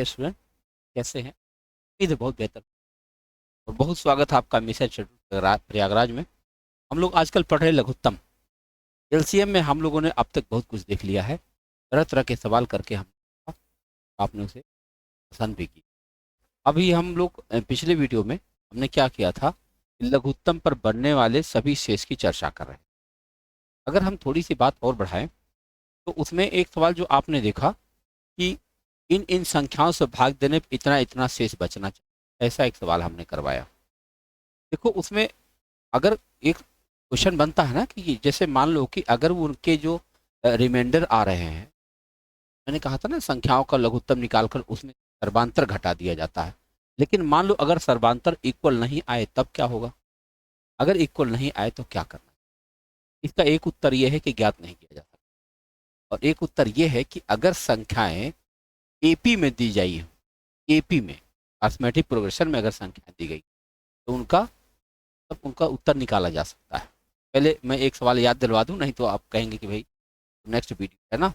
ये स्टूडेंट कैसे हैं? उम्मीद है बहुत बेहतर। और बहुत स्वागत है आपका मिशन शेड्यूल प्रयागराज में। हम लोग आजकल पढ़ रहे लघुत्तम एलसीएम में। हम लोगों ने अब तक बहुत कुछ देख लिया है, तरह तरह के सवाल करके हम आपने उसे पसंद भी की। अभी हम लोग पिछले वीडियो में हमने क्या किया था कि लघुत्तम पर बनने वाले सभी शेष की चर्चा कर रहे हैं। अगर हम थोड़ी सी बात और बढ़ाएं तो उसमें एक सवाल जो आपने देखा कि इन इन संख्याओं से भाग देने पर इतना इतना शेष बचना चाहिए, ऐसा एक सवाल हमने करवाया। देखो उसमें अगर एक क्वेश्चन बनता है ना कि जैसे मान लो कि अगर वो उनके जो रिमाइंडर आ रहे हैं, मैंने कहा था ना संख्याओं का लघुत्तम निकालकर उसमें सर्वांतर घटा दिया जाता है। लेकिन मान लो अगर सर्वांतर इक्वल नहीं आए तब क्या होगा? अगर इक्वल नहीं आए तो क्या करना? इसका एक उत्तर यह है कि ज्ञात नहीं किया जा सकता, और एक उत्तर यह है कि अगर संख्याएं एपी में दी जाई हो, एपी में अर्थमेटिक प्रोग्रेशन में अगर संख्याएं दी गई तो उनका तब उनका उत्तर निकाला जा सकता है। पहले मैं एक सवाल याद दिलवा दूं, नहीं तो आप कहेंगे कि भाई नेक्स्ट वीडियो है ना।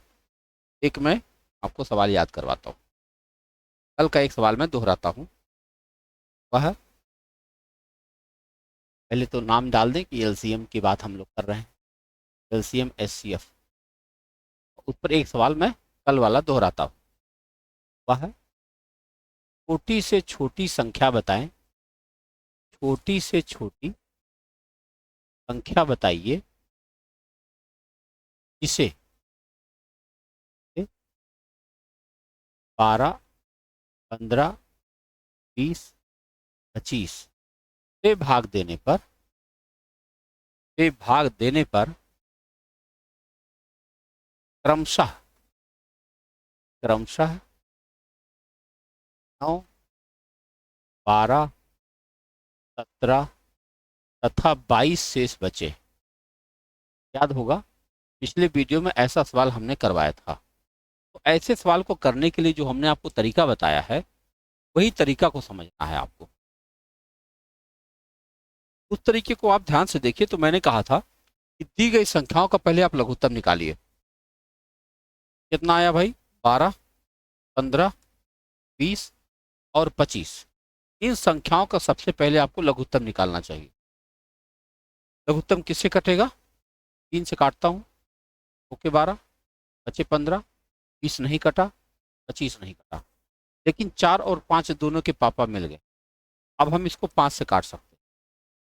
एक मैं आपको सवाल याद करवाता हूँ, कल का एक सवाल मैं दोहराता हूँ। वह पहले तो नाम डाल दें कि एलसीएम की बात हम लोग कर रहे हैं, एलसीएम एचसीएफ। उस पर एक सवाल मैं कल वाला दोहराता हूँ। वह छोटी से छोटी संख्या बताएं, छोटी से छोटी संख्या बताइए जिसे 12, 15, 20, 25 से भाग देने पर क्रमशः क्रमशः 9, 12, 17 तथा 22 शेष बचे। याद होगा पिछले वीडियो में ऐसा सवाल हमने करवाया था। तो ऐसे सवाल को करने के लिए जो हमने आपको तरीका बताया है, वही तरीका को समझना है आपको। उस तरीके को आप ध्यान से देखिए। तो मैंने कहा था कि दी गई संख्याओं का पहले आप लघुत्तम निकालिए। कितना आया भाई? 12, 15, 20 और 25। इन संख्याओं का सबसे पहले आपको लघुत्तम निकालना चाहिए। लघुत्तम किससे कटेगा? 3 से काटता हूं। ओके, 12 बचे 15, 20 नहीं कटा, 25 नहीं कटा, लेकिन 4 और 5 दोनों के पापा मिल गए। अब हम इसको 5 से काट सकते हैं।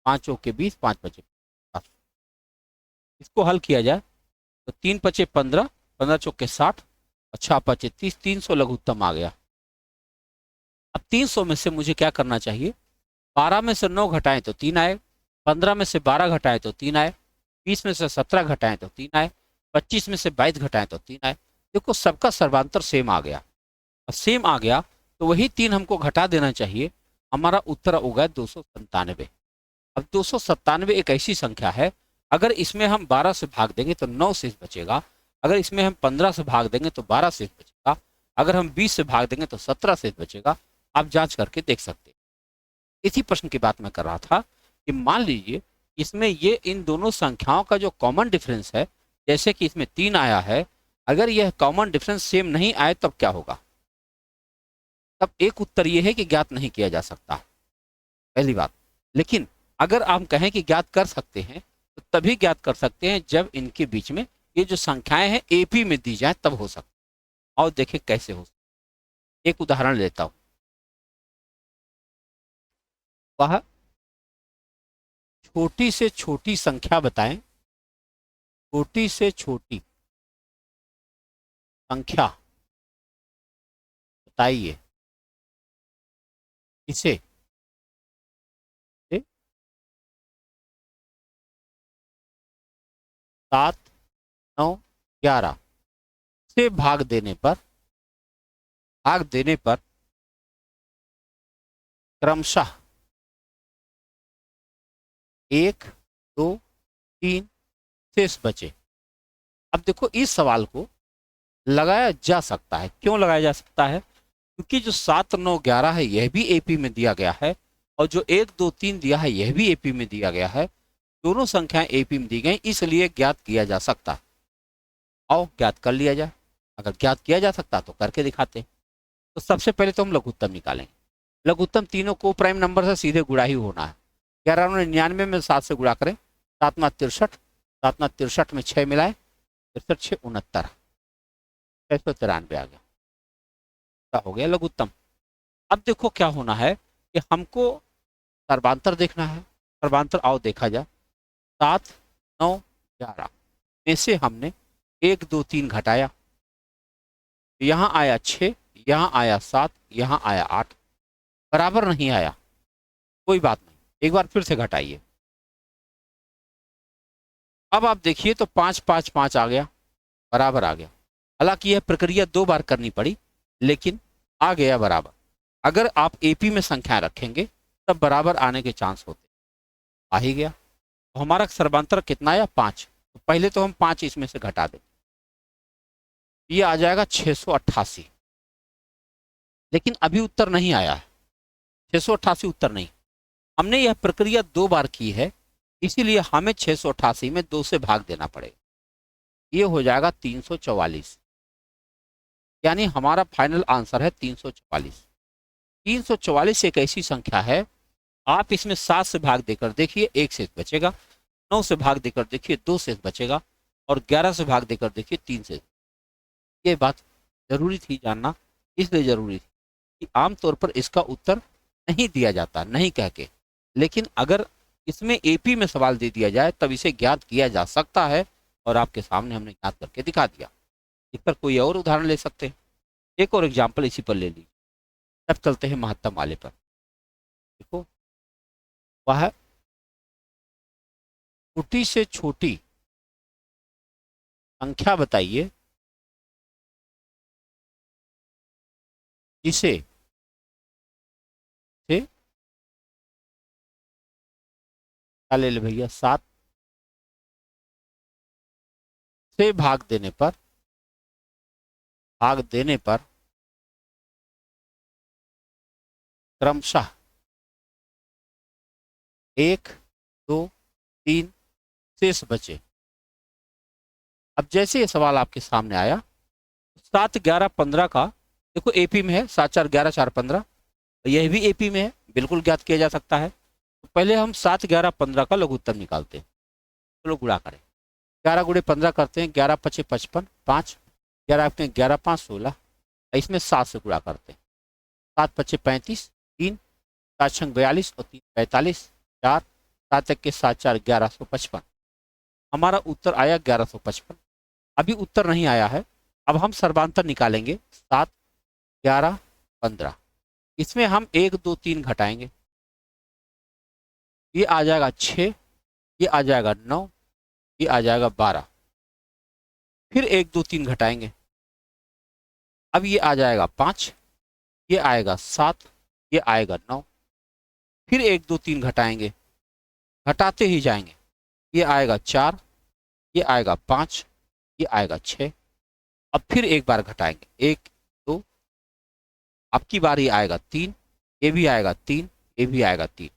5 चौके 20, 5 बचे 50। इसको हल किया जाए तो 3 बचे 15, 15 चौके 60, अच्छा बचे 30, 300 लघुत्तम आ गया। अब 300 में से मुझे क्या करना चाहिए? 12 में से 9 घटाएं तो 3 आए, 15 में से 12 घटाएं तो 3 आए, 20 में से 17 घटाएं तो 3 आए, 25 में से 22 घटाएं तो 3 आए। देखो सबका सर्वांतर सेम आ गया। सेम आ गया तो वही 3 हमको घटा देना चाहिए। हमारा उत्तर होगा 297। अब 297 एक ऐसी संख्या है, अगर इसमें हम 12 से भाग देंगे तो 9 शेष बचेगा, अगर इसमें हम 15 से भाग देंगे तो 12 शेष बचेगा, अगर हम 20 से भाग देंगे तो 17 शेष बचेगा। आप जांच करके देख सकते हैं। इसी प्रश्न की बात मैं कर रहा था कि मान लीजिए इसमें ये इन दोनों संख्याओं का जो कॉमन डिफरेंस है, जैसे कि इसमें 3 आया है, अगर यह कॉमन डिफरेंस सेम नहीं आए तब क्या होगा? तब एक उत्तर यह है कि ज्ञात नहीं किया जा सकता, पहली बात। लेकिन अगर आप कहें कि ज्ञात कर सकते हैं तो तभी ज्ञात कर सकते हैं जब इनके बीच में ये जो संख्याएं हैं एपी में दी जाए, तब हो सकता है। और देखें कैसे हो सकता है। एक उदाहरण लेता हूं। वह छोटी से छोटी संख्या बताएं, छोटी से छोटी संख्या बताइए इसे 7, 9, 11 से भाग देने पर क्रमशः 1, 2, 3 शेष बचे। अब देखो इस सवाल को लगाया जा सकता है। क्यों लगाया जा सकता है? क्योंकि जो 7, 9, 11 है यह भी एपी में दिया गया है, और जो 1, 2, 3 दिया है यह भी एपी में दिया गया है। दोनों संख्याएं एपी में दी गई, इसलिए ज्ञात किया जा सकता है। आओ ज्ञात कर लिया जाए। अगर ज्ञात किया जा सकता तो करके दिखाते। तो सबसे पहले तो हम लघुत्तम निकालेंगे। लघुत्तम तीनों को प्राइम नंबर से सीधे गुणा ही होना है। 1199 में 7 से गुणा करें, 7×63, 7×63 में 6 मिलाए, 63×6 = 69, 693 आ गया। क्या हो गया लघुत्तम। अब देखो क्या होना है कि हमको सर्वांतर देखना है। सर्वांतर आओ देखा जाए। 7, 9, 11 में से हमने 1, 2, 3 घटाया, यहाँ आया 6, यहाँ आया 7, यहाँ आया 8, बराबर नहीं आया, कोई बात नहीं, एक बार फिर से घटाइए। अब आप देखिए तो 5, 5, 5 आ गया, बराबर आ गया। हालांकि यह प्रक्रिया 2 बार करनी पड़ी, लेकिन आ गया बराबर। अगर आप एपी में संख्या रखेंगे तब बराबर आने के चांस होते, आ ही गया। तो हमारा सर्वांतर कितना आया? 5। तो पहले तो हम 5 इसमें से घटा दें, ये आ जाएगा 688। लेकिन अभी उत्तर नहीं आया है, 688 उत्तर नहीं। हमने यह प्रक्रिया 2 बार की है, इसीलिए हमें 688 में 2 से भाग देना पड़ेगा। ये हो जाएगा 344, यानी हमारा फाइनल आंसर है 344। 344 एक ऐसी संख्या है, आप इसमें 7 से भाग देकर देखिए, 1 शेष बचेगा, 9 से भाग देकर देखिए, 2 शेष बचेगा, और 11 से भाग देकर देखिए, 3 शेष। ये बात जरूरी थी जानना, इसलिए जरूरी थी कि आमतौर पर इसका उत्तर नहीं दिया जाता, नहीं कह के, लेकिन अगर इसमें एपी में सवाल दे दिया जाए तब इसे ज्ञात किया जा सकता है, और आपके सामने हमने ज्ञात करके दिखा दिया। इस पर कोई और उदाहरण ले सकते हैं, एक और एग्जाम्पल इसी पर ले लीजिए। अब चलते हैं महत्तम वाले पर। देखो, वह छोटी से छोटी संख्या बताइए जिसे से ले ले भैया 7 से भाग देने पर क्रमशः 1, 2, 3 शेष बचे। अब जैसे ये सवाल आपके सामने आया, 7, 11, 15 का देखो एपी में है, 7, 4, 11, 4, 15, यह भी एपी में है, बिल्कुल ज्ञात किया जा सकता है। तो पहले हम 7, 11, 15 का लघुत्तम निकालते हैं। चलो गुणा करें, 11 × 15 करते हैं, 11 × 5 = 55, 5, 11 × 11, 5, 16, इसमें 7 से गुणा करते हैं, 7, 5, 35, 3, 7, 6, 42 और 3, 45, 4, 7, 1, 7, 4, 1155। हमारा उत्तर आया 1155। अभी उत्तर नहीं आया है, अब हम सर्वांतर निकालेंगे। 7, 11, 15, इसमें हम 1, 2, 3 घटाएंगे, ये आ जाएगा 6, ये आ जाएगा 9, ये आ जाएगा 12, फिर 1, 2, 3 घटाएंगे, अब ये आ जाएगा 5, ये आएगा 7, ये आएगा 9, फिर 1, 2, 3 घटाएंगे, घटाते ही जाएंगे, ये आएगा 4, ये आएगा 5, ये आएगा 6, अब फिर एक बार घटाएंगे, 1, 2, अब की बार ये आएगा 3, ये भी आएगा 3, ये भी आएगा 3।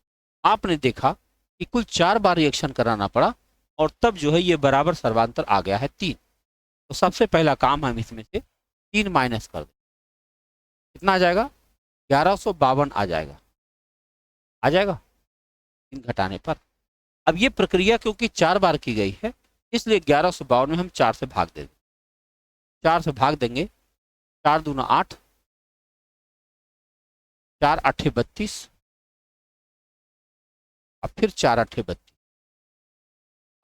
आपने देखा कि कुल 4 बार रिएक्शन कराना पड़ा, और तब जो है ये बराबर सर्वांतर आ गया है 3। तो सबसे पहला काम हम इसमें से 3 माइनस कर दें, कितना आ जाएगा? 1152 आ जाएगा, 3 घटाने पर। अब ये प्रक्रिया क्योंकि 4 बार की गई है, इसलिए 1152 में हम 4 से भाग देंगे, 4 से भाग देंगे, 4 दूना 8, 4 8 32, अब फिर 4 8 32,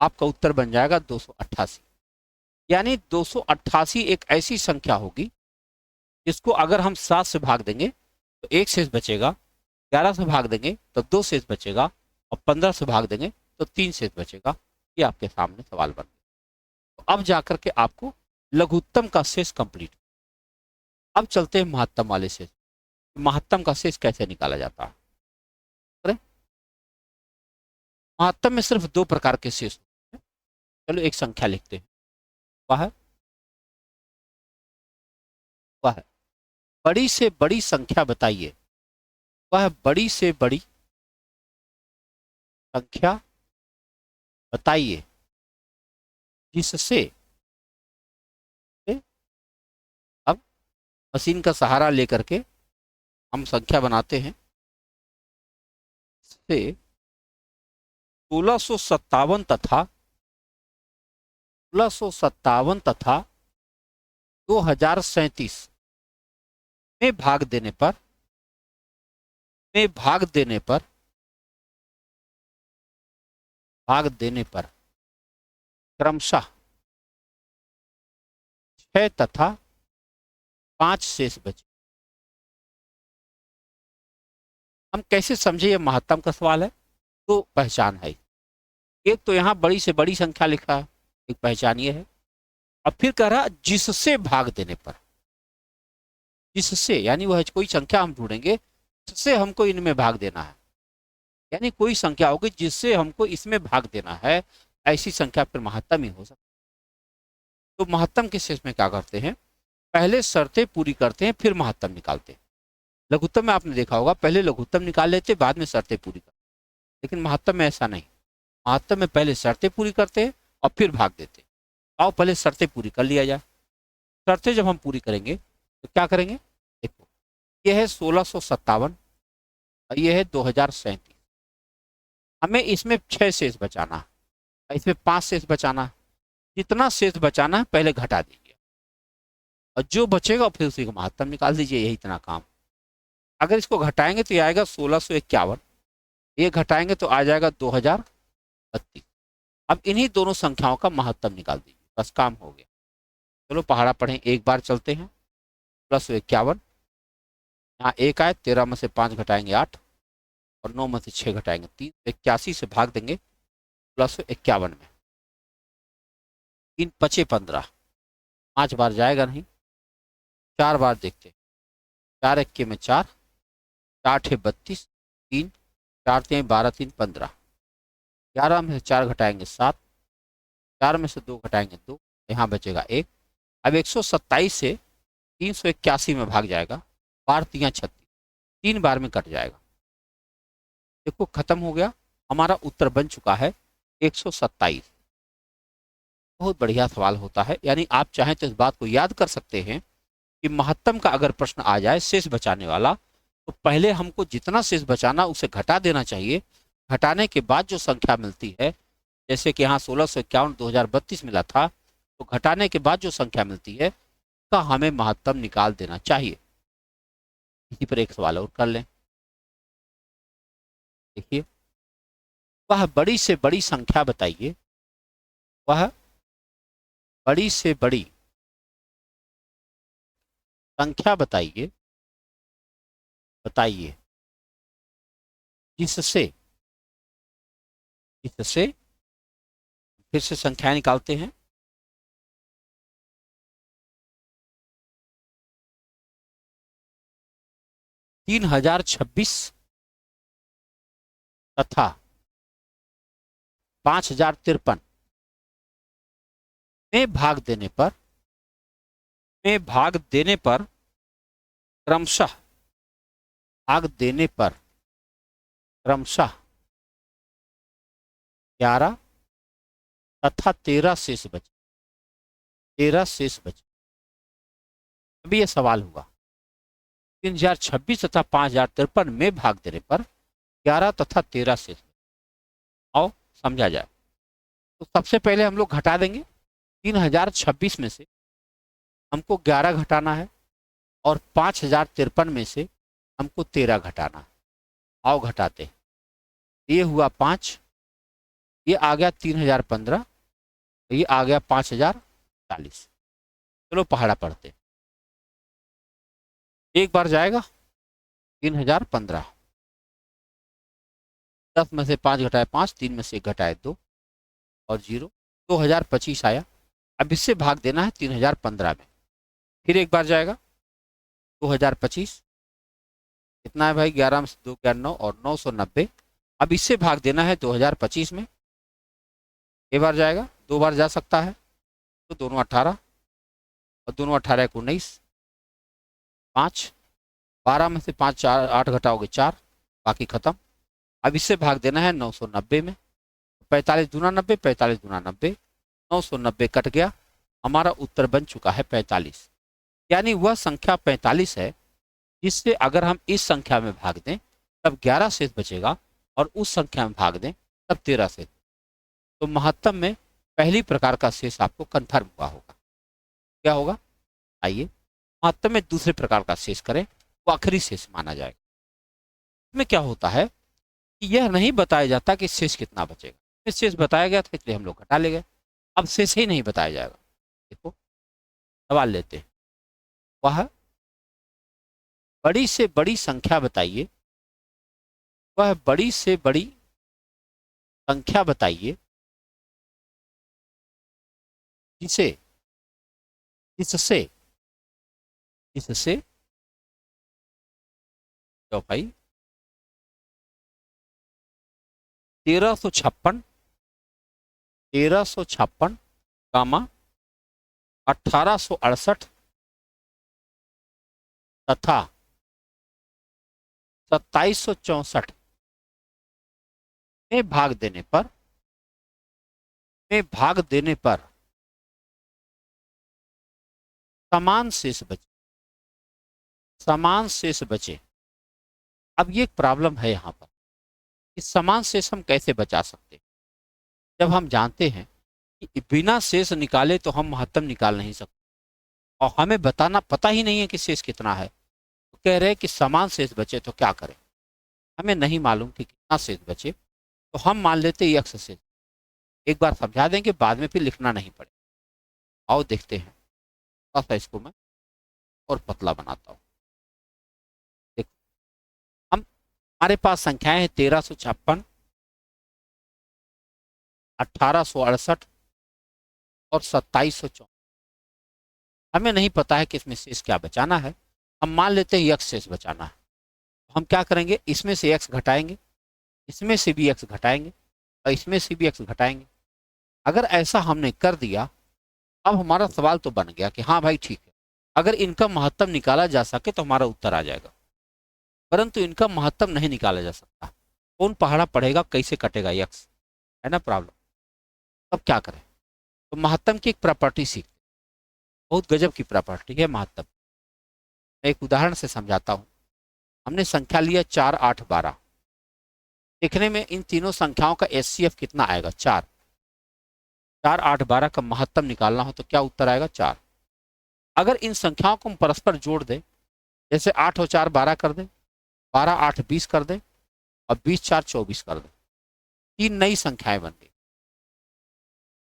आपका उत्तर बन जाएगा 288। यानी 288 एक ऐसी संख्या होगी जिसको अगर हम 7 से भाग देंगे तो 1 शेष बचेगा, 11 से भाग देंगे तो 2 शेष बचेगा, और 15 से भाग देंगे तो 3 शेष बचेगा। ये आपके सामने सवाल बन गया। तो अब जाकर के आपको लघुत्तम का शेष कंप्लीट। अब चलते हैं महत्तम वाले शेष। महत्तम का शेष कैसे निकाला जाता है? महत्तम में सिर्फ 2 प्रकार के शेष होते हैं। चलो एक संख्या लिखते हैं, वह वह बड़ी से बड़ी संख्या बताइए, वह बड़ी से बड़ी संख्या बताइए जिससे, अब मशीन का सहारा लेकर के हम संख्या बनाते हैं। से 1657 तथा 2037 में भाग देने पर क्रमशः 6 तथा 5 शेष बचे। हम कैसे समझे ये महत्तम का सवाल है? तो पहचान है। एक तो यहाँ बड़ी से बड़ी संख्या लिखा है, एक पहचान ये है। अब फिर कह रहा जिससे भाग देने पर, जिससे यानी वह कोई संख्या हम ढूंढेंगे जिससे हमको इनमें भाग देना है, यानी कोई संख्या होगी जिससे हमको इसमें भाग देना है, ऐसी संख्या फिर महत्तम ही हो सकती है। तो महत्तम के शेष में क्या करते हैं, पहले शर्तें पूरी करते हैं फिर महत्तम निकालते हैं। लघुत्तम में आपने देखा होगा पहले लघुत्तम निकाल लेते बाद में शर्तें पूरी करते, लेकिन महत्तम में ऐसा नहीं। महत्तम में पहले शर्तें पूरी करते हैं और फिर भाग देते। आओ पहले शर्तें पूरी कर लिया जाए। शर्तें जब हम पूरी करेंगे तो क्या करेंगे, देखो ये है 1657 और ये है 2037। हमें इसमें 6 शेष बचाना है, इसमें 5 शेष बचाना है। जितना शेष बचाना है पहले घटा दीजिए और जो बचेगा फिर उसी को महत्तम निकाल दीजिए, यही इतना काम। अगर इसको घटाएंगे तो ये आएगा 1651, ये घटाएंगे तो आ जाएगा 2032। अब इन्हीं दोनों संख्याओं का महत्तम निकाल दीजिए, बस काम हो गया। चलो पहाड़ा पढ़ें, एक बार चलते हैं। 1651, यहाँ 1 आए, 13 में से 5 घटाएंगे 8 और 9 में से 6 घटाएंगे 3, 81 से भाग देंगे 1651 में। 3 बचे 15, 5 बार जाएगा नहीं, 4 बार देखते। 4 1 में 4, 4 8 32, 3 4 3 12 3 15। 11 में से 4 घटाएंगे 7, 4 में से 2 घटाएंगे 2, यहाँ बचेगा 1। अब 127 से 381 में भाग जाएगा, 12 3 36, 3 बार में कट जाएगा। देखो खत्म हो गया, हमारा उत्तर बन चुका है 127। बहुत बढ़िया सवाल होता है, यानी आप चाहें तो इस बात को याद कर सकते हैं कि महत्तम का अगर प्रश्न आ जाए शेष बचाने वाला, तो पहले हमको जितना शेष बचाना उसे घटा देना चाहिए। घटाने के बाद जो संख्या मिलती है, जैसे कि यहाँ 1651 2032 मिला था, तो घटाने के बाद जो संख्या मिलती है का हमें महत्तम निकाल देना चाहिए। इसी पर एक सवाल और कर लें। देखिए, वह बड़ी से बड़ी संख्या बताइए, वह बड़ी से बड़ी संख्या बताइए जिससे फिर से संख्या निकालते हैं। 3026 तथा 5053 में भाग देने पर क्रमशः 11 तथा 13 शेष बचे। 13 शेष बचे। अभी यह सवाल हुआ 3026 तथा 5053 में भाग देने पर 11 तथा 13 शेष। आओ समझा जाए। तो सबसे पहले हम लोग घटा देंगे। 3026 में से हमको 11 घटाना है और 5053 में से हमको 13 घटाना है। आओ घटाते। ये हुआ 5, ये आ गया 3015, ये आ गया 5040। चलो पहाड़ा पढ़ते। एक बार जाएगा 3015, 10 में से 5 घटाए 5, 3 में से 1 घटाए 2 और 0, 2025 आया। अब इससे भाग देना है 3015 में। फिर एक बार जाएगा 2025, कितना है भाई, 11 में से 2 9 और 990। अब इससे भाग देना है 2025 में। एक बार जाएगा, 2 बार जा सकता है, तो दोनों 18 और दोनों 18 को 19, 5, 12 में से 5 4 8 घटाओगे 4, बाकी खत्म। अब इससे भाग देना है 990 में। 45 दूना 90, 45 दूना 90, 990 कट गया। हमारा उत्तर बन चुका है 45। यानी वह संख्या 45 है जिससे अगर हम इस संख्या में भाग दें तब 11 शेष बचेगा और उस संख्या में भाग दें तब 13 शेष। तो महत्तम में पहली प्रकार का शेष आपको कन्फर्म हुआ होगा। क्या होगा? आइए महत्तम में दूसरे प्रकार का शेष करें, वो आखिरी शेष माना जाएगा। इसमें क्या होता है कि यह नहीं बताया जाता कि शेष कितना बचेगा। शेष बताया गया था इसलिए हम लोग घटा ले गए, अब शेष ही नहीं बताया जाएगा। देखो सवाल लेते हैं, वह बड़ी से बड़ी संख्या बताइए, वह बड़ी से बड़ी संख्या बताइए जिसे जिससे जिससे तो भाई 1356 कामा 1868 तथा 2764 में भाग देने पर समान शेष बचे। अब ये एक प्रॉब्लम है यहाँ पर कि समान शेष हम कैसे बचा सकते हैं, जब हम जानते हैं कि बिना शेष निकाले तो हम महत्तम निकाल नहीं सकते और हमें पता ही नहीं है कि शेष कितना है। तो कह रहे हैं कि समान शेष बचे तो क्या करें, हमें नहीं मालूम कि कितना शेष बचे, तो हम मान लेते हैं x शेष। एक बार समझा देंगे, बाद में फिर लिखना नहीं पड़े। आओ देखते हैं, थोड़ा सा इसको मैं और पतला बनाता हूँ। देखो हमारे पास संख्याएं हैं 1356, 1868 और 2764। हमें नहीं पता है कि इसमें शेष क्या बचाना है, हम मान लेते हैं x शेष बचाना है। हम क्या करेंगे, इसमें से x घटाएंगे, इसमें से भी x घटाएंगे और इसमें से भी x घटाएंगे। अगर ऐसा हमने कर दिया, अब हमारा सवाल तो बन गया कि हाँ भाई ठीक है, अगर इनका महत्तम निकाला जा सके तो हमारा उत्तर आ जाएगा, परंतु इनका महत्तम नहीं निकाला जा सकता। कौन पहाड़ा पड़ेगा, कैसे कटेगा x, है ना प्रॉब्लम। अब क्या करें, तो महत्तम की एक प्रॉपर्टी सीखते, बहुत गजब की प्रॉपर्टी है महत्तम। मैं एक उदाहरण से समझाता हूँ। हमने संख्या लिया 4, 8, 12। देखने में इन तीनों संख्याओं का HCF कितना आएगा, 4। 4, 8, 12 का महत्तम निकालना हो तो क्या उत्तर आएगा, 4। अगर इन संख्याओं को हम परस्पर जोड़ दें, जैसे 8 और 4 12 कर दें, 12, 8, 20 कर दें और 20, 4, 24 कर दें, 3 नई संख्याएं बन गई।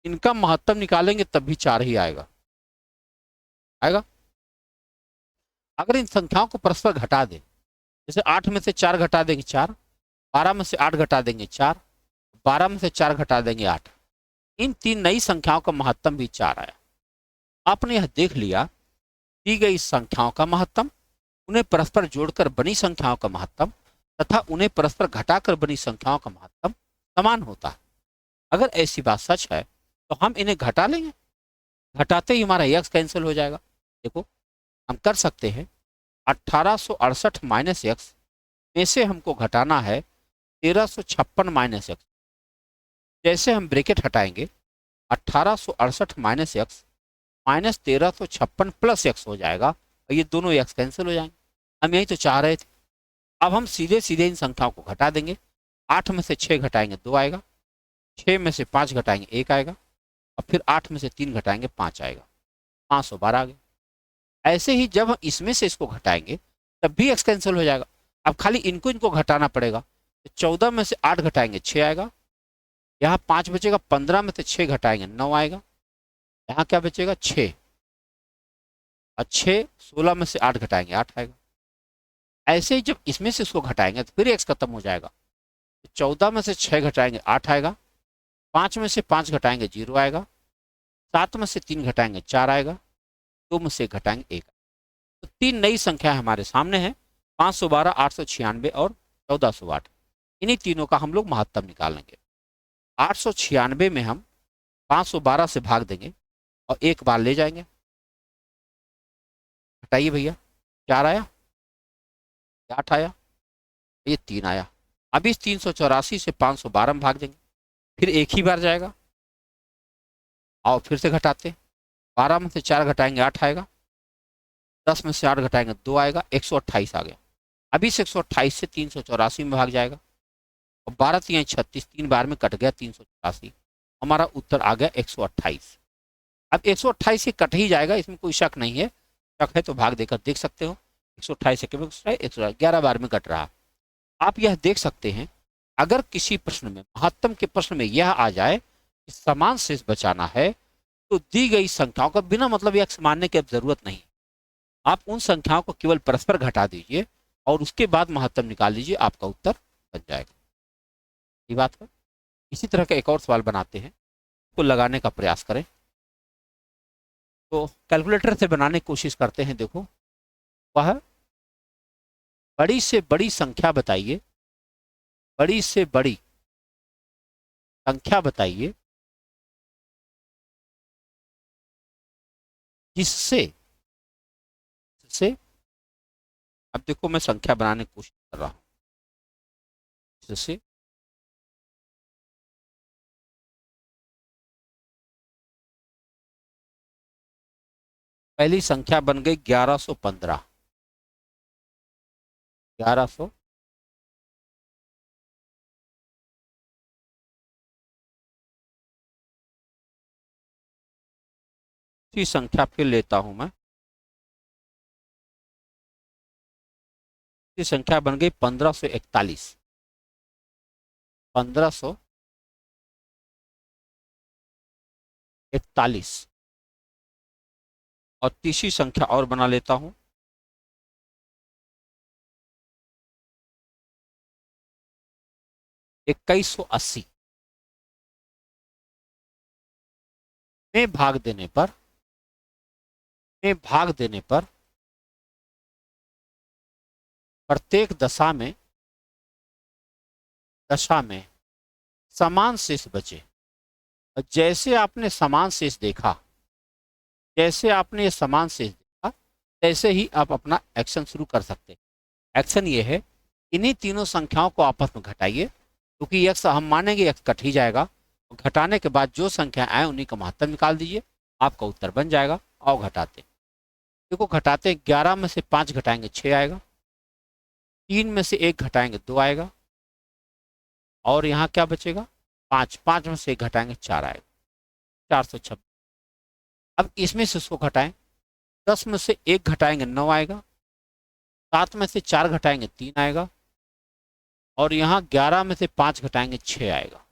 इनका महत्तम निकालेंगे तब भी 4 ही आएगा। अगर इन संख्याओं को परस्पर घटा दें, जैसे 8 में से 4 घटा देंगे 4, 12 में से 8 घटा देंगे 4, 12 में से 4 घटा देंगे 8, इन 3 नई संख्याओं का महत्तम भी 4 आया। आपने यह देख लिया, दी गई संख्याओं का महत्तम, उन्हें परस्पर जोड़कर बनी संख्याओं का महत्तम तथा उन्हें परस्पर घटाकर बनी संख्याओं का महत्तम समान होता है। अगर ऐसी बात सच है तो हम इन्हें घटा लेंगे, घटाते ही हमारा x कैंसिल हो जाएगा। देखो हम कर सकते हैं, 1868 माइनस एक्स में से हमको घटाना है 1356 माइनस एक्स। जैसे हम ब्रैकेट हटाएंगे, 1868 minus x minus 1356 plus x हो जाएगा और ये दोनों एक्स कैंसिल हो जाएंगे। हम यही तो चाह रहे थे। अब हम सीधे सीधे इन संख्याओं को घटा देंगे। 8 में से 6 घटाएंगे 2 आएगा, 6 में से 5 घटाएंगे 1 आएगा और फिर 8 में से 3 घटाएंगे 5 आएगा, 512 आ गया। ऐसे ही जब हम इसमें से इसको घटाएंगे तब भी एक्स कैंसिल हो जाएगा। अब खाली इनको घटाना पड़ेगा। तो 14 में से 8 घटाएंगे 6 आएगा, यहाँ 5 बचेगा, 15 में से 6 घटाएंगे 9 आएगा, यहाँ क्या बचेगा 6 और 6, 16 में से 8 घटाएंगे 8 आएगा। ऐसे ही जब इसमें से इसको घटाएंगे तो फिर एक्स खत्म हो जाएगा। 14 में से 6 घटाएंगे 8 आएगा, 5 में से 5 घटाएंगे 0 आएगा, 7 में से 3 घटाएंगे 4 आएगा, 2 में से घटाएंगे 1। तो 3 नई संख्या हमारे सामने है, 512, 896 और 1408। इन्हीं तीनों का हम लोग महत्तम निकालेंगे। 896 में हम 512 से भाग देंगे और एक बार ले जाएंगे। हटाइए भैया, 4 आया, 8 आया, ये 3 आया। अब इस 384 से 512 में भाग देंगे, फिर एक ही बार जाएगा। आओ फिर से घटाते, 12 में से 4 घटाएंगे 8 आएगा, 10 में से 8 घटाएंगे 2 आएगा, 128 आ गया। अभी इस 128 से 384 में भाग जाएगा, और 12 3 36, 3 बार में कट गया 384, हमारा उत्तर आ गया 128। अब 128 से कट ही जाएगा, इसमें कोई शक नहीं है, शक है तो भाग देकर देख सकते हो। 128 से 111 बार में कट रहा। आप यह देख सकते हैं, अगर किसी प्रश्न में, महत्तम के प्रश्न में यह आ जाए कि समान शेष बचाना है, तो दी गई संख्याओं का बिना मतलब x मानने की अब जरूरत नहीं, आप उन संख्याओं को केवल परस्पर घटा दीजिए और उसके बाद महत्तम निकाल लीजिए, आपका उत्तर बन जाएगा। ये बात है। इसी तरह का एक और सवाल बनाते हैं, को लगाने का प्रयास करें। तो कैलकुलेटर से बनाने की कोशिश करते हैं। देखो, वह बड़ी से बड़ी संख्या बताइए, बड़ी से बड़ी संख्या बताइए जिससे जिससे अब देखो, मैं संख्या बनाने की कोशिश कर रहा हूं, जिससे पहली संख्या बन गई 1115, 1100, दूसरी संख्या फिर लेता हूं मैं, दूसरी संख्या बन गई 1541, 1541, और तीसरी संख्या और बना लेता हूं, 2180 में भाग देने पर, में भाग देने पर प्रत्येक दशा में समान शेष बचे। जैसे आपने समान शेष देखा, जैसे आपने ये समान शेष देखा, तैसे ही आप अपना एक्शन शुरू कर सकते हैं। एक्शन ये है, इन्हीं तीनों संख्याओं को आपस में घटाइए, क्योंकि x हम मानेंगे x कट ही जाएगा, घटाने के बाद जो संख्या आए उन्हीं का महत्तम निकाल दीजिए, आपका उत्तर बन जाएगा। आओ घटाते, देखो घटाते, 11 में से 5 घटाएंगे 6 आएगा, 3 में से 1 घटाएंगे 2 आएगा, और यहाँ क्या बचेगा 5, 5 में से 1 घटाएंगे 4 आएगा, 426। अब इसमें से उसको घटाएं, 10 में से 1 घटाएंगे 9 आएगा, 7 में से 4 घटाएंगे 3 आएगा, और यहाँ 11 में से 5 घटाएंगे 6 आएगा।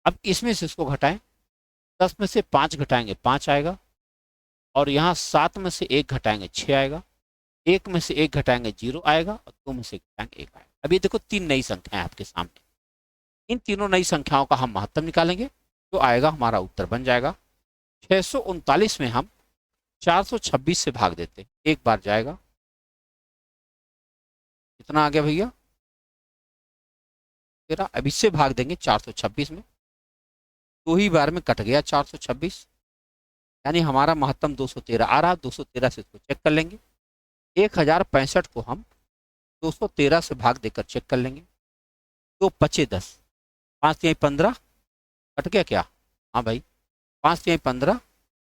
अब इसमें से इसको घटाएं, 10 में से 5 घटाएंगे 5 आएगा, और यहाँ 7 में से 1 घटाएंगे 6 आएगा, 1 में से 1 घटाएंगे 0 आएगा, और 2 में से 1 घटाएंगे 1 आएगा। अब ये देखो, 3 नई संख्याएं आपके सामने, इन तीनों नई संख्याओं का हम महत्तम निकालेंगे, तो आएगा हमारा उत्तर बन जाएगा 639 में हम 426 से भाग देते हैं, एक बार जाएगा, कितना आ गया भैया 13। अब इससे भाग देंगे 426 में, 2 ही बार में कट गया 426, यानी हमारा महत्तम 213 आ रहा, 213 से इसको चेक कर लेंगे। 1065 को हम 213 से भाग देकर चेक कर लेंगे, तो 25 10, 5 3 15, कट गया क्या, हाँ भाई 5 3 15,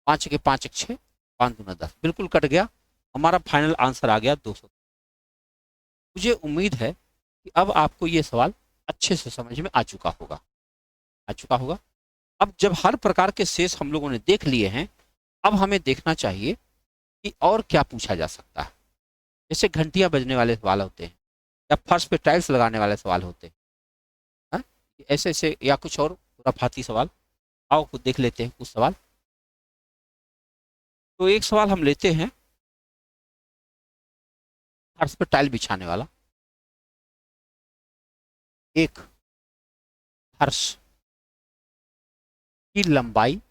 5 के 5 1 6, 5 दूना 10, बिल्कुल कट गया, हमारा फाइनल आंसर आ गया 200। मुझे उम्मीद है कि अब आपको ये सवाल अच्छे से समझ में आ चुका होगा, आ चुका होगा। अब जब हर प्रकार के शेष हम लोगों ने देख लिए हैं, अब हमें देखना चाहिए कि और क्या पूछा जा सकता है। जैसे घंटियां बजने वाले सवाल होते हैं, या फर्श पे टाइल्स लगाने वाले सवाल होते हैं, हाँ? ऐसे ऐसे, या कुछ और खुराफाती सवाल। आओ खुद देख लेते हैं कुछ सवाल। तो एक सवाल हम लेते हैं, फर्श पे टाइल बिछाने वाला। एक फर्श की लंबाई,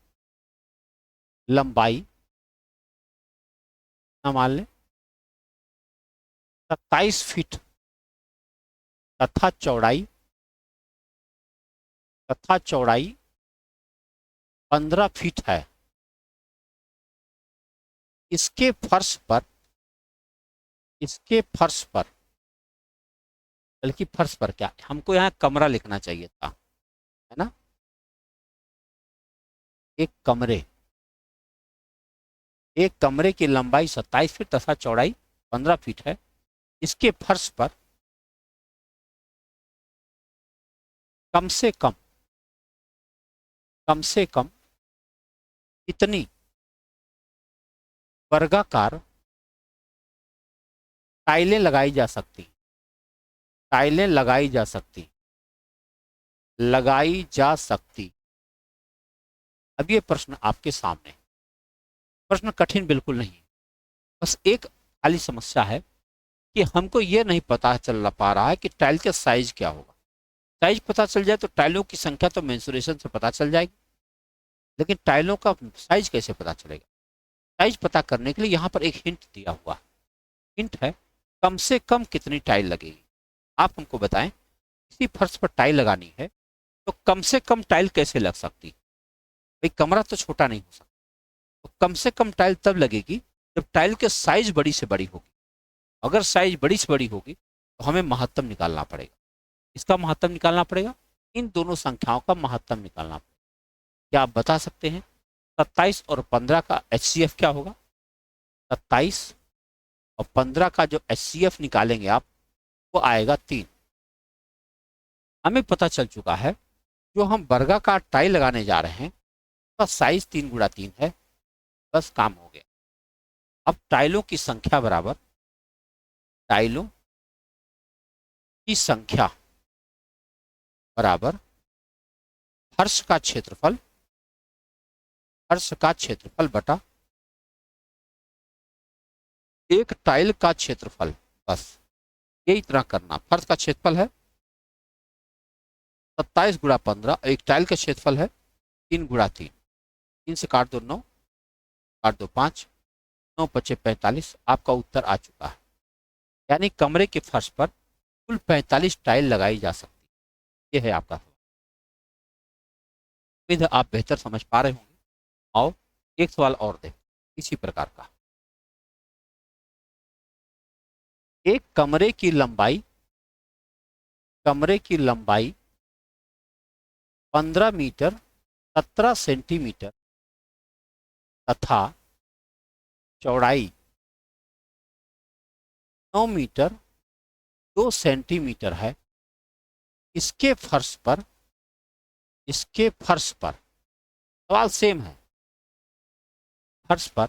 लंबाई ना मान लें 27 फीट, तथा चौड़ाई, तथा चौड़ाई 15 फीट है। इसके फर्श पर, इसके फर्श पर, बल्कि फर्श पर क्या, हमको यहाँ कमरा लिखना चाहिए था, है ना, एक कमरे, एक कमरे की लंबाई 27 फीट तथा चौड़ाई 15 फीट है। इसके फर्श पर कम से कम कितनी वर्गाकार टाइलें लगाई जा सकती टाइलें लगाई जा सकती। अब ये प्रश्न आपके सामने, प्रश्न कठिन बिल्कुल नहीं, बस एक खाली समस्या है कि हमको ये नहीं पता चल पा रहा है कि टाइल का साइज क्या होगा। साइज पता चल जाए तो टाइलों की संख्या तो मेंसुरेशन से पता चल जाएगी, लेकिन टाइलों का साइज कैसे पता चलेगा? साइज पता करने के लिए यहाँ पर एक हिंट दिया हुआ, हिंट है कम से कम कितनी टाइल लगेगी। आप हमको बताएं, किसी फर्श पर टाइल लगानी है तो कम से कम टाइल कैसे लग सकती? भाई कमरा तो छोटा नहीं हो सकता, तो कम से कम टाइल तब लगेगी जब टाइल के साइज बड़ी से बड़ी होगी। अगर साइज बड़ी से बड़ी होगी तो हमें महत्तम निकालना पड़ेगा। इसका महत्तम निकालना पड़ेगा, इन दोनों संख्याओं का महत्तम निकालना पड़ेगा। क्या आप बता सकते हैं 27 और 15 का HCF क्या होगा? 27 और 15 का जो HCF निकालेंगे आप, वो आएगा 3। हमें पता चल चुका है जो हम वर्गाकार टाइल लगाने जा रहे हैं उसका साइज 3 × 3 है। बस काम हो गया। अब टाइलों की संख्या बराबर टाइलों की संख्या बराबर फर्श का क्षेत्रफल बटा एक टाइल का क्षेत्रफल। बस ये इतना करना। फर्श का क्षेत्रफल है 27 × 15, एक टाइल का क्षेत्रफल है 3 × 3। 3 से काट दो 9, काट दो 5, 9 × 5 = 45। आपका उत्तर आ चुका है। यानी कमरे के फर्श पर कुल 45 टाइल लगाई जा सकती है। ये है आपका। उम्मीद है आप बेहतर समझ पा रहे होंगे। आओ एक सवाल और दें इसी प्रकार का। एक कमरे की लंबाई 15 मीटर 17 सेंटीमीटर तथा चौड़ाई 9 मीटर 2 सेंटीमीटर है। इसके फर्श पर सवाल सेम है। फर्श पर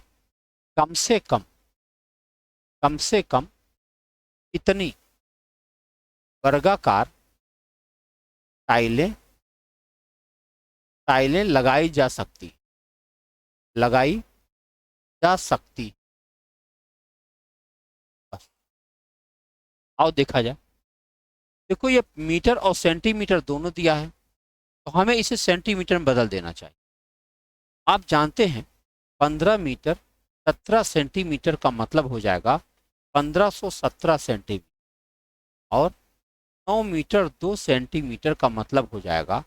कम से कम कितनी वर्गाकार टाइलें लगाई जा सकती बस आओ देखा जाए। देखो ये मीटर और सेंटीमीटर दोनों दिया है, तो हमें इसे सेंटीमीटर में बदल देना चाहिए। आप जानते हैं 15 मीटर 17 सेंटीमीटर का मतलब हो जाएगा 1517 सेंटीमीटर, और 9 मीटर 2 सेंटीमीटर का मतलब हो जाएगा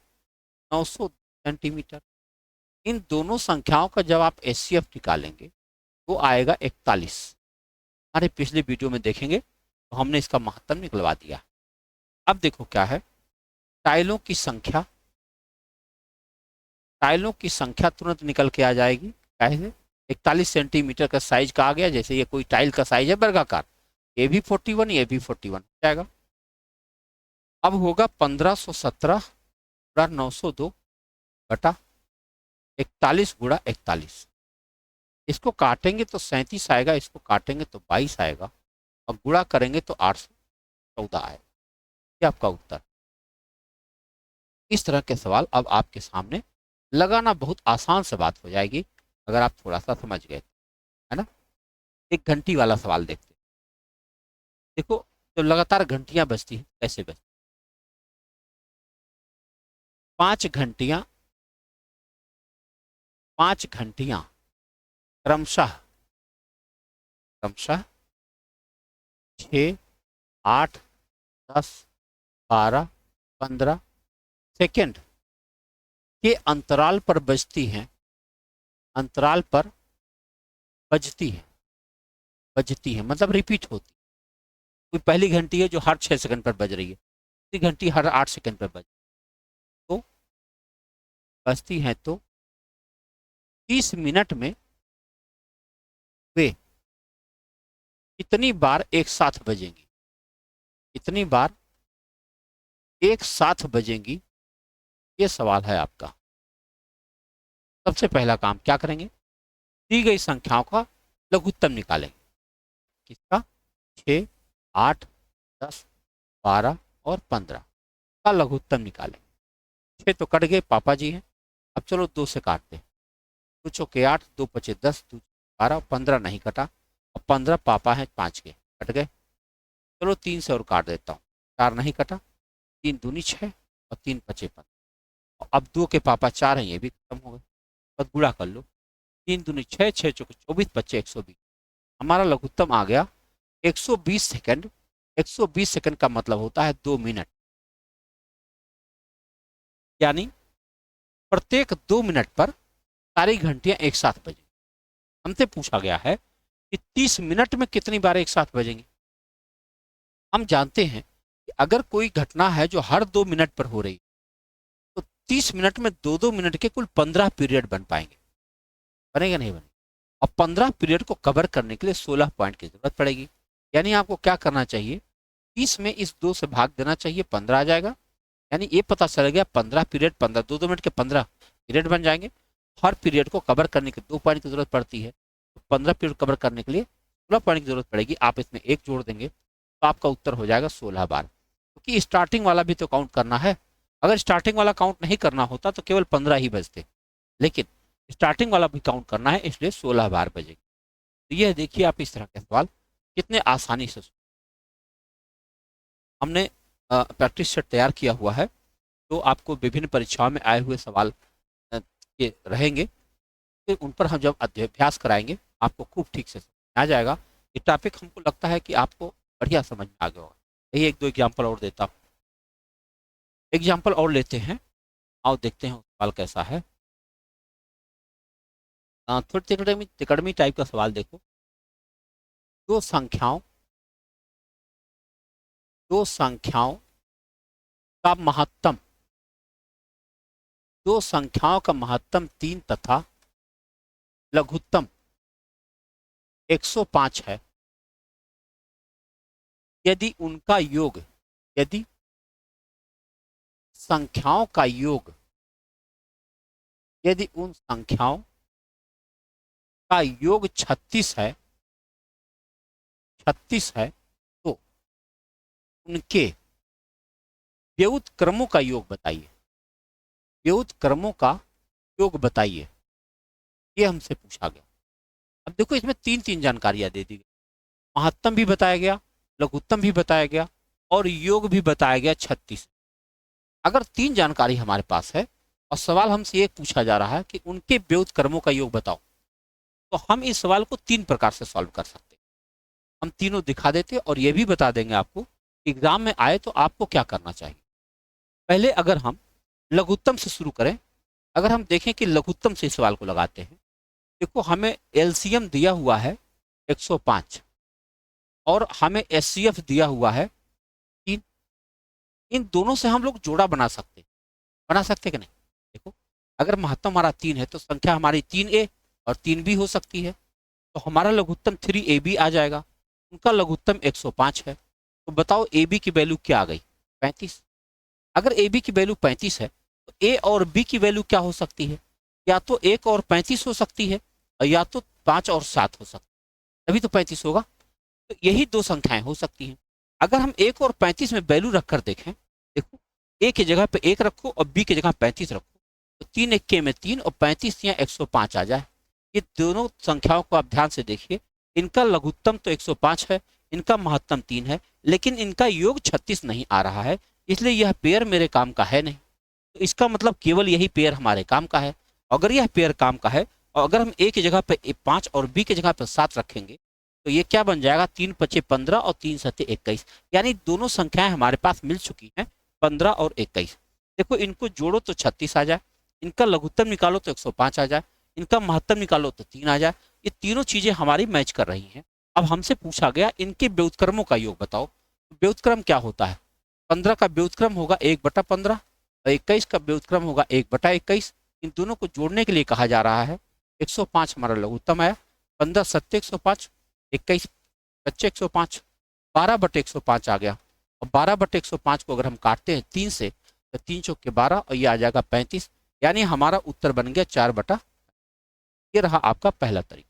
900 सेंटीमीटर। इन दोनों संख्याओं का जब आप HCF निकालेंगे वो आएगा 41। हमारे पिछले वीडियो में देखेंगे तो हमने इसका महत्तम निकलवा दिया। अब देखो क्या है, टाइलों की संख्या तुरंत निकल के आ जाएगी। कैसे? 41 सेंटीमीटर का साइज का आ गया। जैसे ये कोई टाइल का साइज है वर्गाकार, ये भी 41, ये भी 41 जाएगा। अब होगा 1517 × 902 बटा 41 × 41। इसको काटेंगे तो 37 आएगा, इसको काटेंगे तो 22 आएगा, और गुणा करेंगे तो 814 आएगा। ये आपका उत्तर। इस तरह के सवाल अब आपके सामने लगाना बहुत आसान से बात हो जाएगी अगर आप थोड़ा सा समझ गए, है ना। एक घंटी वाला सवाल देखते हैं। देखो तो लगातार घंटियां बजती हैं, कैसे बजती? 5 घंटियां क्रमशः 6, 8, 10, 12, 15 सेकेंड के अंतराल पर बजती हैं। बजती है मतलब रिपीट होती। कोई पहली घंटी है जो हर 6 सेकंड पर बज रही है, दूसरी घंटी हर 8 सेकंड पर तो बजती है, तो 30 मिनट में वे कितनी बार एक साथ बजेंगी, कितनी बार एक साथ बजेंगी, ये सवाल है आपका। सबसे पहला काम क्या करेंगे, दी गई संख्याओं का लघुत्तम निकालेंगे। किसका? 6, 8, 10, 12 और 15 का लघुत्तम निकालेंगे। 6 तो कट गए, पापा जी हैं। अब चलो 2 से काटते हैं। 2 चौके 8, 2 पचे 10, 2 12, 15 नहीं कटा। अब 15 पापा हैं 5 के, कट गए। चलो 3 से और काट देता हूँ, 4 नहीं कटा। 3 दूनी 6 और 3 पचे 15। अब 2 के पापा 4 हैं, ये भी खत्म हो गए। बस गुणा कर लो, 3 दूनी 6, 6 चौके 24, बच्चे 120। हमारा लघुत्तम आ गया 120 सेकंड। 120 सेकंड का मतलब होता है 2 मिनट, यानी प्रत्येक 2 मिनट पर सारी घंटियां एक साथ बजेंगी। हमसे पूछा गया है कि 30 मिनट में कितनी बार एक साथ बजेंगी। हम जानते हैं कि अगर कोई घटना है जो हर 2 मिनट पर हो रही, तो 30 मिनट में 2-2 मिनट के कुल 15 पीरियड बन पाएंगे। बनेगा नहीं बनेगा? अब 15 पीरियड को कवर करने के लिए 16 पॉइंट की जरूरत पड़ेगी। यानी आपको क्या करना चाहिए, 30 में इस 2 से भाग देना चाहिए, 15 आ जाएगा। यानी ये पता चल गया 15 पीरियड, 15 2-2 मिनट के 15 पीरियड बन जाएंगे। हर पीरियड को कवर करने के 2 पॉइंट की जरूरत पड़ती है, तो 15 पीरियड कवर करने के लिए 16 पॉइंट की जरूरत पड़ेगी। आप इसमें 1 जोड़ देंगे तो आपका उत्तर हो जाएगा 16 बार, क्योंकि स्टार्टिंग वाला भी तो काउंट करना है। अगर स्टार्टिंग वाला काउंट नहीं करना होता तो केवल 15 ही बजते, लेकिन स्टार्टिंग वाला भी काउंट करना है, इसलिए 16 बार बजेगी। तो यह देखिए आप इस तरह के सवाल कितने आसानी से हमने प्रैक्टिस सेट तैयार किया हुआ है, तो आपको विभिन्न परीक्षाओं में आए हुए सवाल के रहेंगे, फिर उन पर हम जब अभ्यास कराएंगे आपको खूब ठीक से समझ आ जाएगा। ये टॉपिक हमको लगता है कि आपको बढ़िया समझ में आ गया होगा। यही 1-2 एग्जाम्पल और देता हूँ। एग्जाम्पल और लेते हैं, आओ देखते हैं सवाल कैसा है। थोड़ी तिकड़मी टाइप का सवाल देखो। दो संख्याओं का महत्तम, दो संख्याओं का महत्तम 3 तथा लघुत्तम 105 है। यदि उनका योग, यदि संख्याओं का योग, यदि उन संख्याओं का योग 36 है, 36 है, तो उनके व्युत्क्रमों का योग बताइए। व्युत्क्रमों का योग बताइए, ये हमसे पूछा गया। अब देखो इसमें 3 जानकारियां दे दी गई, महत्तम भी बताया गया, लघुत्तम भी बताया गया और योग भी बताया गया 36। अगर 3 जानकारी हमारे पास है और सवाल हमसे ये पूछा जा रहा है कि उनके व्युत्क्रमों का योग बताओ, तो हम इस सवाल को 3 प्रकार से सॉल्व कर सकते हैं। हम तीनों दिखा देते और ये भी बता देंगे आपको एग्जाम में आए तो आपको क्या करना चाहिए। पहले अगर हम लघुत्तम से शुरू करें, अगर हम देखें कि लघुत्तम से इस सवाल को लगाते हैं, देखो हमें एलसीएम दिया हुआ है 105 और हमें एचसीएफ दिया हुआ है 3। इन दोनों से हम लोग जोड़ा बना सकते कि नहीं? देखो अगर महत्तम हमारा 3 है तो संख्या हमारी 3A और 3B हो सकती है, तो हमारा लघुत्तम 3AB आ जाएगा। उनका लघुत्तम 105 है, तो बताओ AB की वैल्यू क्या आ गई? 35। अगर AB की वैल्यू 35 है तो A और B की वैल्यू क्या हो सकती है? या तो 1 और 35 हो सकती है और या तो 5 और 7 हो सकती है, तभी तो 35 होगा। तो यही 2 संख्याएं हो सकती हैं। अगर हम 1 और 35 में वैल्यू रखकर देखें, देखो A की जगह पे 1 रखो और B की जगह 35 रखो, तो 3 1 में 3 और 35 या 105 आ जाए। ये दोनों संख्याओं को आप ध्यान से देखिए, इनका लघुत्तम तो 105 है, इनका महत्तम 3 है, लेकिन इनका योग 36 नहीं आ रहा है, इसलिए यह पेयर मेरे काम का है नहीं। तो इसका मतलब केवल यही पेयर हमारे काम का है। अगर यह पेयर काम का है और अगर हम A की जगह पे 5 और B की जगह पे 7 रखेंगे, तो ये क्या बन जाएगा? 3 5 15 और 3 7 21, यानी दोनों संख्याएं हमारे पास मिल चुकी हैं, 15 और 21। देखो इनको जोड़ो तो 36 आ जाए, इनका लघुत्तम निकालो तो 105 आ जाए, इनका महत्तम निकालो तो 3 आ जाए। ये तीनों चीजें हमारी मैच कर रही हैं। अब हमसे पूछा गया इनके व्युत्क्रमों का योग बताओ। व्युत्क्रम क्या होता है? 15 का व्युत्क्रम होगा 1/15 और 21 का व्युत्क्रम होगा 1/21। इन दोनों को जोड़ने के लिए कहा जा रहा है। 105 हमारा लघुत्तम आया, 15 सत्ते 105, 21 बच्चे 105, 12/105 आ गया। और 12/105 को अगर हम काटते हैं 3 से तो 3 चौक के 12 और ये आ जाएगा 35, यानी हमारा उत्तर बन गया 4/। ये रहा आपका पहला तरीका,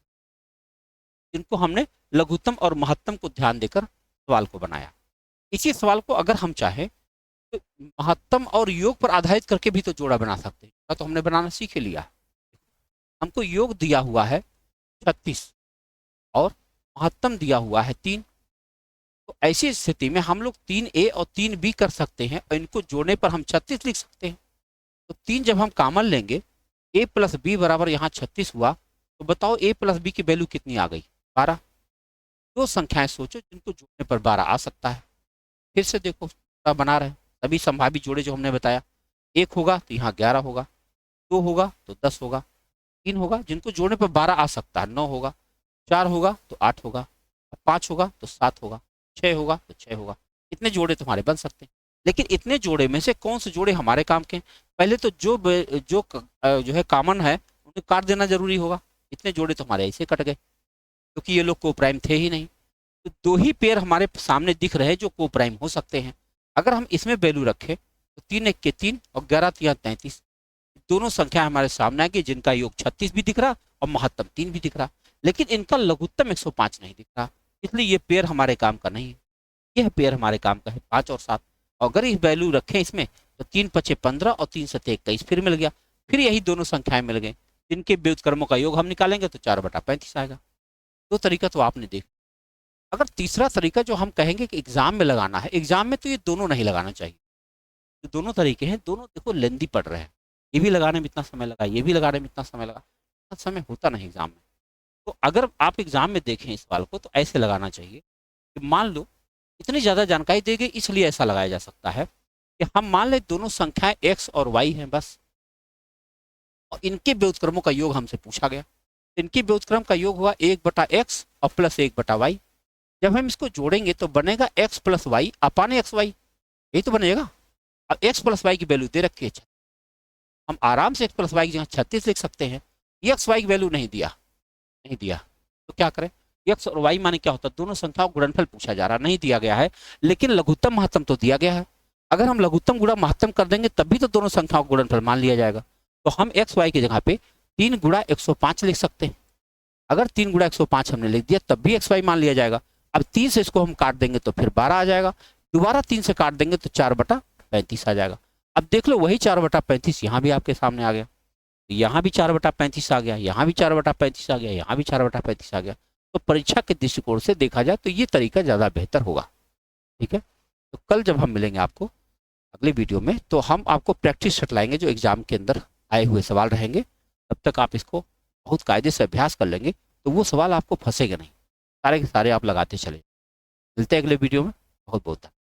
जिनको हमने लघुत्तम और महत्तम को ध्यान देकर सवाल को बनाया। इसी सवाल को अगर हम चाहें तो महत्तम और योग पर आधारित करके भी तो जोड़ा बना सकते हैं, तो हमने बनाना सीख लिया। हमको योग दिया हुआ है 36 और महत्तम दिया हुआ है 3, तो ऐसी स्थिति में हम लोग 3A और 3B कर सकते हैं और इनको जोड़ने पर हम 36 लिख सकते हैं। तो 3 जब हम कॉमन लेंगे, A प्लस बी बराबर यहाँ 36 हुआ, तो बताओ A प्लस बी की वैल्यू कितनी आ गई? 12। दो संख्याएं सोचो जिनको जोड़ने पर 12 आ सकता है। फिर से देखो बना रहे सभी संभावित जोड़े जो हमने बताया। 1 होगा तो यहाँ 11 होगा, 2 होगा तो 10 होगा, 3 होगा जिनको जोड़ने पर 12 आ सकता है 9 होगा, 4 होगा तो 8 होगा, 5 होगा तो 7 होगा, 6 होगा तो 6 होगा। इतने जोड़े तुम्हारे बन सकते हैं। लेकिन इतने जोड़े में से कौन से जोड़े हमारे काम के? पहले तो जो है कॉमन है उन्हें काट देना जरूरी होगा। इतने जोड़े तो हमारे ऐसे कट गए क्योंकि ये लोग को प्राइम थे ही नहीं। तो 2 ही पेयर हमारे सामने दिख रहे हैं जो को प्राइम हो सकते हैं। अगर हम इसमें वैल्यू रखें तो 3 1 के 3 और 11 3 33, दोनों संख्या हमारे सामने आएगी जिनका योग 36 भी दिख रहा और महत्तम 3 भी दिख रहा, लेकिन इनका लघुत्तम 105 नहीं दिख रहा। इसलिए ये पेयर हमारे काम का नहीं है। यह पेयर हमारे काम का है 5 और 7। अगर इस वैल्यू रखें इसमें तो 3 5 15 और 3 7 21 फिर मिल गया। फिर यही दोनों संख्याएं मिल गई, जिनके व्युत्क्रमों का योग हम निकालेंगे तो 4/35 आएगा। 2 तरीका तो आपने देखा। अगर तीसरा तरीका जो हम कहेंगे कि एग्जाम में लगाना है, एग्जाम में तो ये दोनों नहीं लगाना चाहिए। जो दोनों तरीके हैं दोनों देखो लेंदी पड़ रहे हैं, ये भी लगाने में इतना समय लगा, ये भी लगाने में इतना समय लगा, इतना समय होता नहीं एग्जाम में। तो अगर आप एग्जाम में देखें इस सवाल को तो ऐसे लगाना चाहिए कि मान लो इतनी ज़्यादा जानकारी दी गई, इसलिए ऐसा लगाया जा सकता है कि हम मान लें दोनों संख्याएं x और y हैं बस, और इनके व्युत्क्रमों का योग हमसे पूछा गया। इनके व्युत्क्रम का योग हुआ 1/x और प्लस 1/y। जब हम इसको जोड़ेंगे तो बनेगा x प्लस वाई अपान एक्स वाई, यही तो बनेगा। अब x प्लस वाई की वैल्यू दे रखी है, हम आराम से x प्लस वाई की जगह 36 लिख सकते हैं। एक्स वाई की वैल्यू नहीं दिया तो क्या करें? x और y माने क्या होता है? दोनों संख्याओं का गुणनफल पूछा जा रहा, नहीं दिया गया है, लेकिन लघुत्तम महत्तम तो दिया गया है। अगर हम लघुत्तम गुणा महत्तम कर देंगे तब भी तो दोनों संख्याओं का गुणनफल मान लिया जाएगा। तो हम एक्स वाई की जगह पे 3 गुणा 105 लिख सकते हैं। अगर 3 गुणा 105 हमने लिख दिया तब भी एक्स वाई मान लिया जाएगा। अब 3 से इसको हम काट देंगे तो फिर 12 आ जाएगा, दोबारा 3 से काट देंगे तो 4/35 आ जाएगा। अब देख लो वही 4/35 यहाँ भी आपके सामने आ गया, यहाँ भी 4/35 आ गया, यहाँ भी 4/35 आ गया, यहाँ भी 4/35 आ गया। तो परीक्षा के दृष्टिकोण से देखा जाए तो ये तरीका ज़्यादा बेहतर होगा। ठीक है, तो कल जब हम मिलेंगे आपको अगले वीडियो में तो हम आपको प्रैक्टिस सेट लाएंगे जो एग्जाम के अंदर आए हुए सवाल रहेंगे। तब तक आप इसको बहुत कायदे से अभ्यास कर लेंगे तो वो सवाल आपको फंसेगा नहीं, सारे के सारे आप लगाते चले। मिलते हैं अगले वीडियो में। बहुत बहुत धन्यवाद।